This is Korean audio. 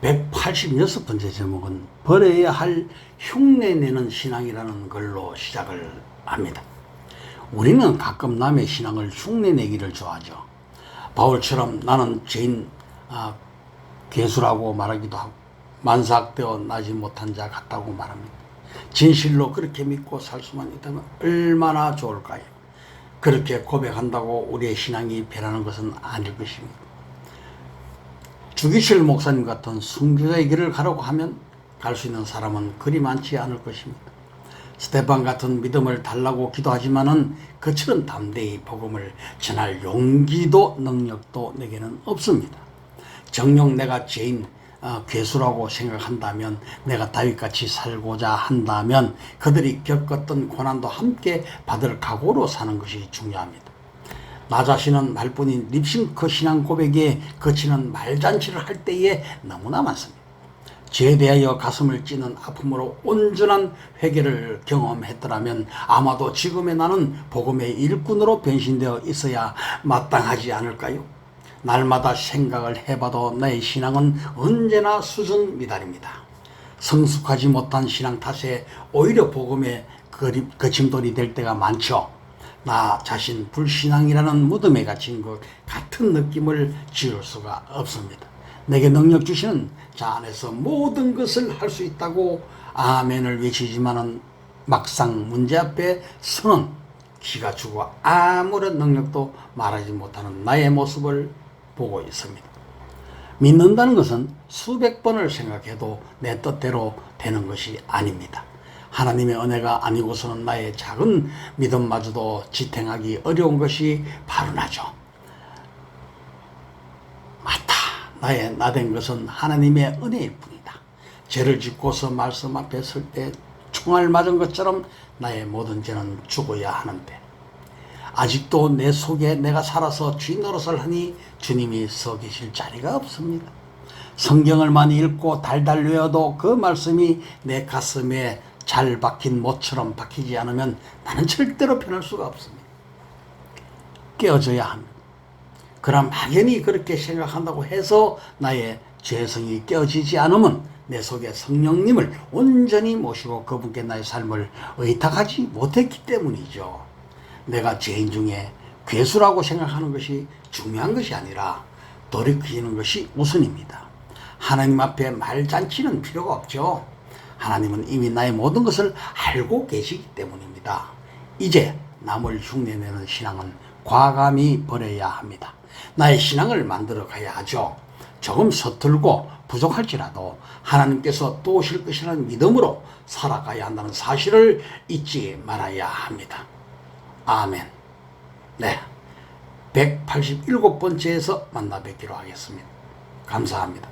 186번째 제목은 버려야 할 흉내내는 신앙이라는 걸로 시작을 합니다. 우리는 가끔 남의 신앙을 흉내내기를 좋아하죠. 바울처럼 나는 죄인 괴수라고 말하기도 하고 만삭되어 나지 못한 자 같다고 말합니다. 진실로 그렇게 믿고 살 수만 있다면 얼마나 좋을까요? 그렇게 고백한다고 우리의 신앙이 변하는 것은 아닐 것입니다. 주기실 목사님 같은 순교자의 길을 가려고 하면 갈 수 있는 사람은 그리 많지 않을 것입니다. 스테반 같은 믿음을 달라고 기도하지만은 그처럼 담대히 복음을 전할 용기도 능력도 내게는 없습니다. 정녕 내가 죄인 괴수라고 생각한다면, 내가 다윗같이 살고자 한다면 그들이 겪었던 고난도 함께 받을 각오로 사는 것이 중요합니다. 나 자신은 말뿐인 립싱크 신앙 고백에 그치는 말잔치를 할 때에 너무나 많습니다. 죄에 대하여 가슴을 찌는 아픔으로 온전한 회개를 경험했더라면 아마도 지금의 나는 복음의 일꾼으로 변신되어 있어야 마땅하지 않을까요? 날마다 생각을 해봐도 나의 신앙은 언제나 수준 미달입니다. 성숙하지 못한 신앙 탓에 오히려 복음의 거침돌이 될 때가 많죠. 나 자신 불신앙이라는 무덤에 갇힌 것 같은 느낌을 지울 수가 없습니다. 내게 능력 주시는 자 안에서 모든 것을 할 수 있다고 아멘을 외치지만은 막상 문제 앞에 서는 기가 죽어 아무런 능력도 말하지 못하는 나의 모습을 보고 있습니다. 믿는다는 것은 수백 번을 생각해도 내 뜻대로 되는 것이 아닙니다. 하나님의 은혜가 아니고서는 나의 작은 믿음마저도 지탱하기 어려운 것이 바로 나죠. 맞다. 나의 나된 것은 하나님의 은혜일 뿐이다. 죄를 짓고서 말씀 앞에 설 때 총알 맞은 것처럼 나의 모든 죄는 죽어야 하는데 아직도 내 속에 내가 살아서 주인 노릇을 하니 주님이 서 계실 자리가 없습니다. 성경을 많이 읽고 달달 외워도 그 말씀이 내 가슴에 잘 박힌 못처럼 박히지 않으면 나는 절대로 변할 수가 없습니다. 깨어져야 합니다. 그럼 막연히 그렇게 생각한다고 해서 나의 죄성이 깨어지지 않으면 내 속에 성령님을 온전히 모시고 그분께 나의 삶을 의탁하지 못했기 때문이죠. 내가 죄인 중에 괴수라고 생각하는 것이 중요한 것이 아니라 돌이키는 것이 우선입니다. 하나님 앞에 말잔치는 필요가 없죠. 하나님은 이미 나의 모든 것을 알고 계시기 때문입니다. 이제 남을 흉내내는 신앙은 과감히 버려야 합니다. 나의 신앙을 만들어 가야 하죠. 조금 서툴고 부족할지라도 하나님께서 또 오실 것이라는 믿음으로 살아가야 한다는 사실을 잊지 말아야 합니다. 아멘. 네, 187번째에서 만나 뵙기로 하겠습니다. 감사합니다.